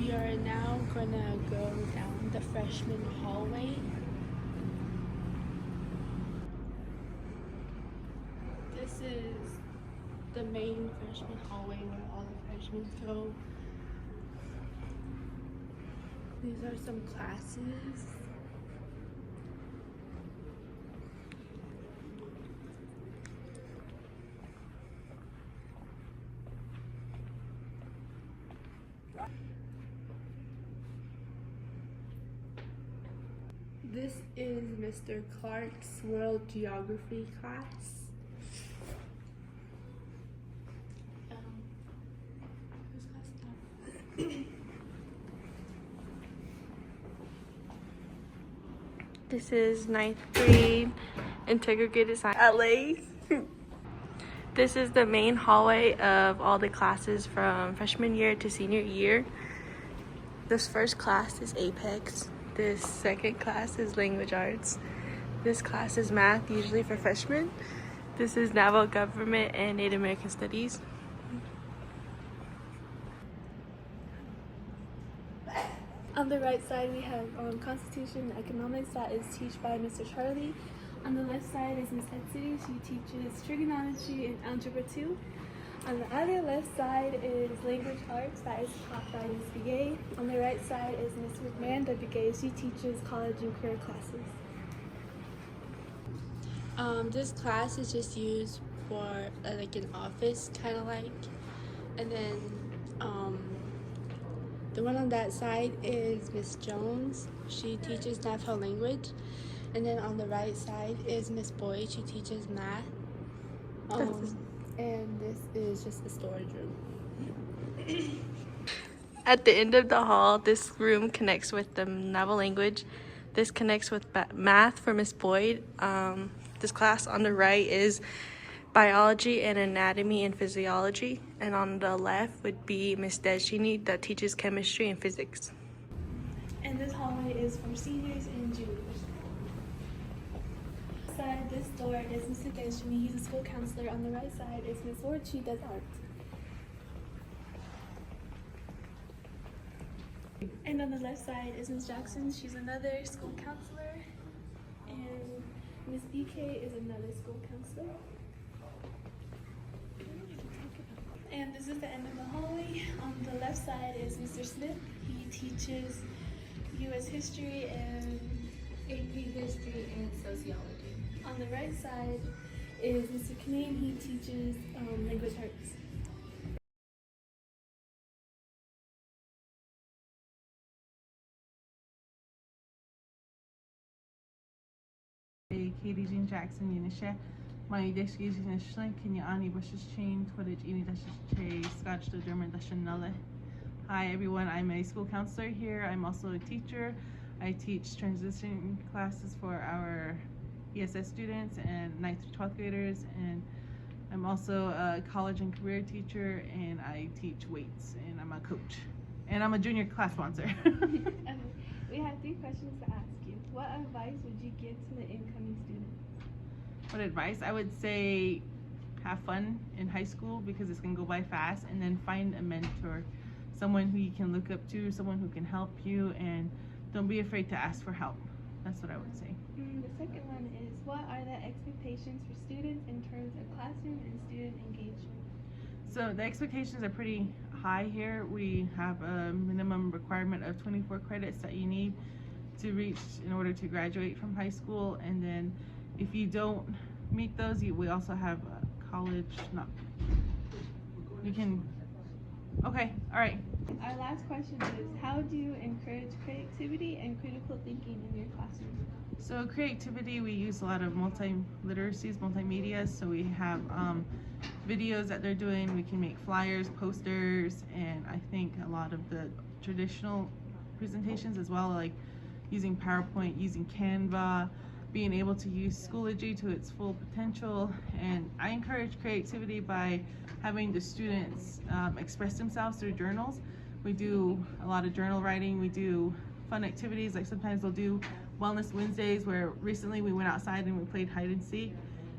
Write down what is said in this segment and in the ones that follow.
We are now gonna go down the freshman hallway. This is the main freshman hallway where all the freshmen go. These are some classes. This is Mr. Clark's World Geography class. Whose class is that? This is 9th grade integrated science. LA. This is the main hallway of all the classes from freshman year to senior year. This first class is Apex. This second class is Language Arts. This class is Math, usually for freshmen. This is Naval Government and Native American Studies. On the right side, we have Constitution and Economics that is taught by Mr. Charlie. On the left side is Ms. Etsy. She teaches Trigonometry and Algebra 2. On the other left side is Language Arts that is taught by Ms. Begay. On the right side is Ms. Miranda Begay. She teaches college and career classes. This class is just used for like an office kind of like. And then the one on that side is Miss Jones. She teaches natural language. And then on the right side is Miss Boyd. She teaches math. And this is just the storage room. At the end of the hall, this room connects with the naval language. This connects with math for Miss Boyd. This class on the right is biology and anatomy and physiology. And on the left would be Miss Deshini that teaches chemistry and physics. And this hallway is for seniors and juniors. Side this door is Mr. Deshini. He's a school counselor. On the right side is Miss Ward. She does art. And on the left side is Miss Jackson. She's another school counselor. And Miss BK is another school counselor. And this is the end of the hallway. On the left side is Mr. Smith. He teaches U.S. history and AP history and sociology. On the right side is Mr. Kinane. He teaches language arts. Katie Jean Jackson Unisha. My deshki Jinishla, Kenya Ani Bushes Chain, Twittich Ini Dashe, Scotch to German Dashanale. Hi everyone, I'm a school counselor here. I'm also a teacher. I teach transition classes for our ESS students and 9th through 12th graders, and I'm also a college and career teacher, and I teach weights, and I'm a coach, and I'm a junior class sponsor. We have 3 questions to ask you. What advice would you give to the incoming students? What advice? I would say have fun in high school because it's going to go by fast, and then find a mentor, someone who you can look up to, someone who can help you, and don't be afraid to ask for help. That's what I would say. The second one is, what are the expectations for students in terms of classroom and student engagement? So the expectations are pretty high here. We have a minimum requirement of 24 credits that you need to reach in order to graduate from high school, and then if you don't meet those, we also have college. You can. Okay, all right. Our last question is, how do you encourage creativity and critical thinking in your classroom? So creativity, we use a lot of multi-literacies, multimedia. So we have videos that they're doing. We can make flyers, posters, and I think a lot of the traditional presentations as well, like using PowerPoint, using Canva, being able to use Schoology to its full potential. And I encourage creativity by having the students express themselves through journals. We do a lot of journal writing. We do fun activities, like sometimes we'll do Wellness Wednesdays, where recently we went outside and we played hide and seek.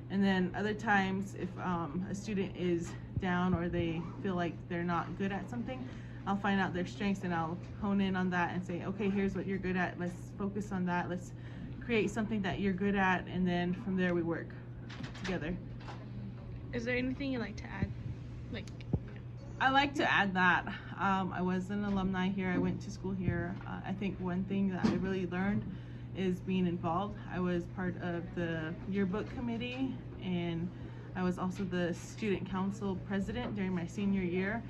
And then other times, if a student is down or they feel like they're not good at something, I'll find out their strengths and I'll hone in on that and say, okay, here's what you're good at. Let's focus on that. Let's create something that you're good at, and then from there we work together. Is there anything you'd like to add? Like, I like to add that I was an alumni here. I went to school here. I think one thing that I really learned is being involved. I was part of the yearbook committee, and I was also the student council president during my senior year.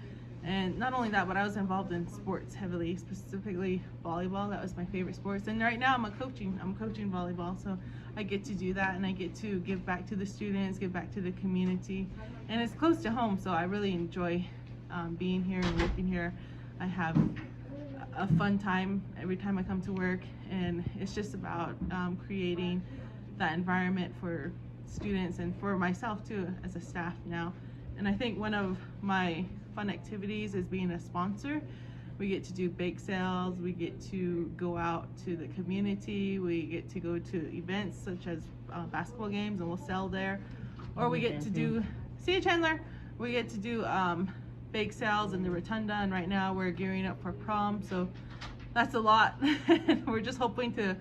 And not only that, but I was involved in sports heavily, specifically volleyball. That was my favorite sports. And right now I'm coaching volleyball. So I get to do that, and I get to give back to the students, give back to the community. And it's close to home, so I really enjoy being here and working here. I have a fun time every time I come to work, and it's just about creating that environment for students and for myself too as a staff now. And I think one of my fun activities is being a sponsor. We get to do bake sales, we get to go out to the community, we get to go to events such as basketball games, and we'll sell there. Or we get to do, see you Chandler, we get to do bake sales in the rotunda, and right now we're gearing up for prom, so that's a lot. We're just hoping to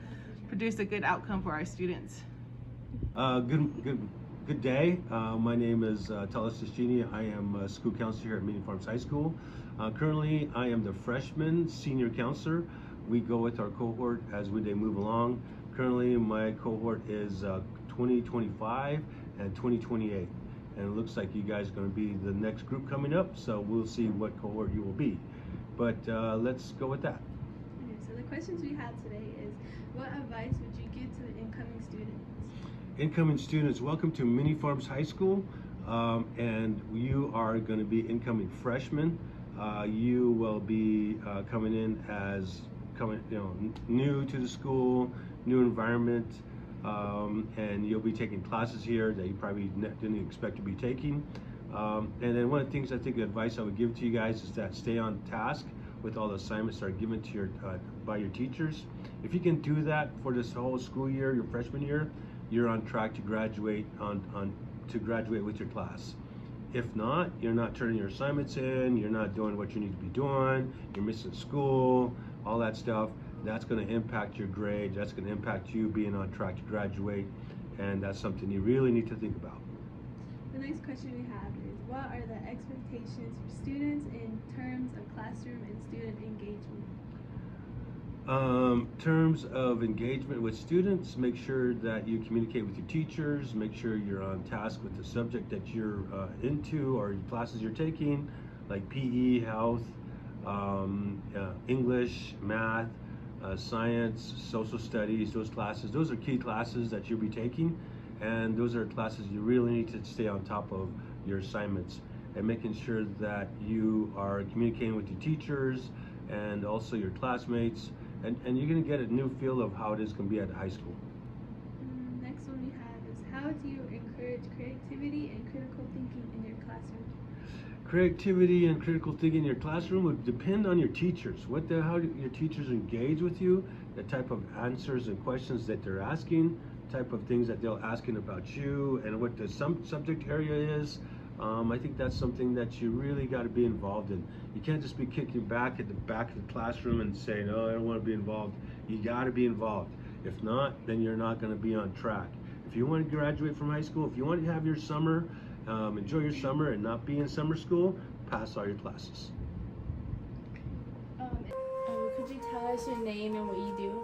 produce a good outcome for our students. Good day. My name is Talis Cestini. I am a school counselor here at Mini Farms High School. Currently, I am the freshman senior counselor. We go with our cohort as they move along. Currently, my cohort is 2025 and 2028. And it looks like you guys are going to be the next group coming up, so we'll see what cohort you will be. But let's go with that. Okay, so the questions we have today is, what advice would you give to the incoming students? Incoming students, welcome to Mini Farms High School, and you are going to be incoming freshmen. You will be coming in as new to the school, new environment, and you'll be taking classes here that you probably didn't expect to be taking. And then one of the things I think the advice I would give to you guys is that stay on task with all the assignments that are given to your by your teachers. If you can do that for this whole school year, your freshman year, you're on track to graduate with your class. If not, you're not turning your assignments in, you're not doing what you need to be doing, you're missing school, all that stuff. That's going to impact your grade. That's going to impact you being on track to graduate, and that's something you really need to think about. The next question we have is, what are the expectations for students in terms of classroom and student engagement? Terms of engagement with students, make sure that you communicate with your teachers, make sure you're on task with the subject that you're into or classes you're taking, like PE, health, English, math, science, social studies. Those classes, those are key classes that you'll be taking, and those are classes you really need to stay on top of your assignments and making sure that you are communicating with your teachers and also your classmates, and you're going to get a new feel of how it is going to be at high school. Next one we have is, how do you encourage creativity and critical thinking in your classroom? Creativity and critical thinking in your classroom would depend on your teachers. How do your teachers engage with you, the type of answers and questions that they're asking, type of things that they're asking about you, and what the subject area is. I think that's something that you really got to be involved in. You can't just be kicking back at the back of the classroom and saying, oh, I don't want to be involved. You got to be involved. If not, then you're not going to be on track. If you want to graduate from high school, if you want to have your summer, enjoy your summer and not be in summer school, pass all your classes. Could you tell us your name and what you do?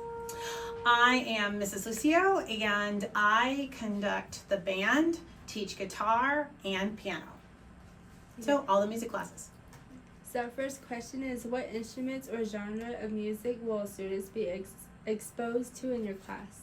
I am Mrs. Lucio, and I conduct the band, teach guitar and piano. So all the music classes. So our first question is, what instruments or genre of music will students be exposed to in your class?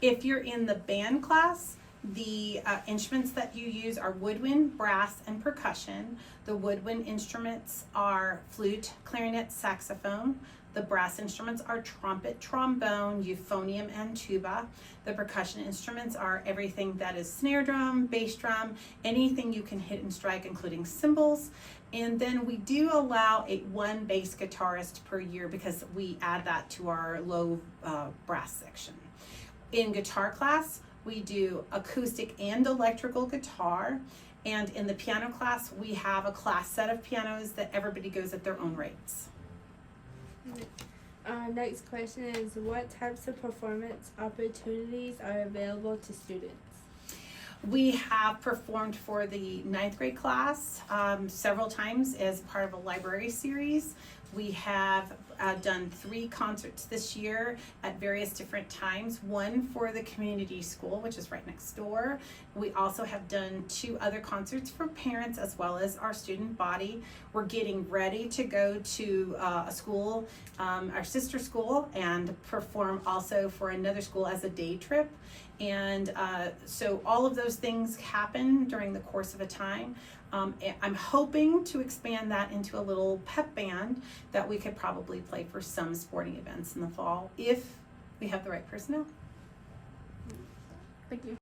If you're in the band class, the instruments that you use are woodwind, brass, and percussion. The woodwind instruments are flute, clarinet, saxophone. The brass instruments are trumpet, trombone, euphonium, and tuba. The percussion instruments are everything that is snare drum, bass drum, anything you can hit and strike, including cymbals. And then we do allow one bass guitarist per year because we add that to our low brass section. In guitar class, we do acoustic and electrical guitar, And in the piano class, we have a class set of pianos that everybody goes at their own rates. Next question is, what types of performance opportunities are available to students? We have performed for the 9th grade class several times as part of a library series. We have done 3 concerts this year at various different times. One for the community school, which is right next door. We also have done 2 other concerts for parents as well as our student body. We're getting ready to go to a school, our sister school, and perform also for another school as a day trip. And so all of those things happen during the course of a time. I'm hoping to expand that into a little pep band that we could probably play for some sporting events in the fall if we have the right personnel. Thank you.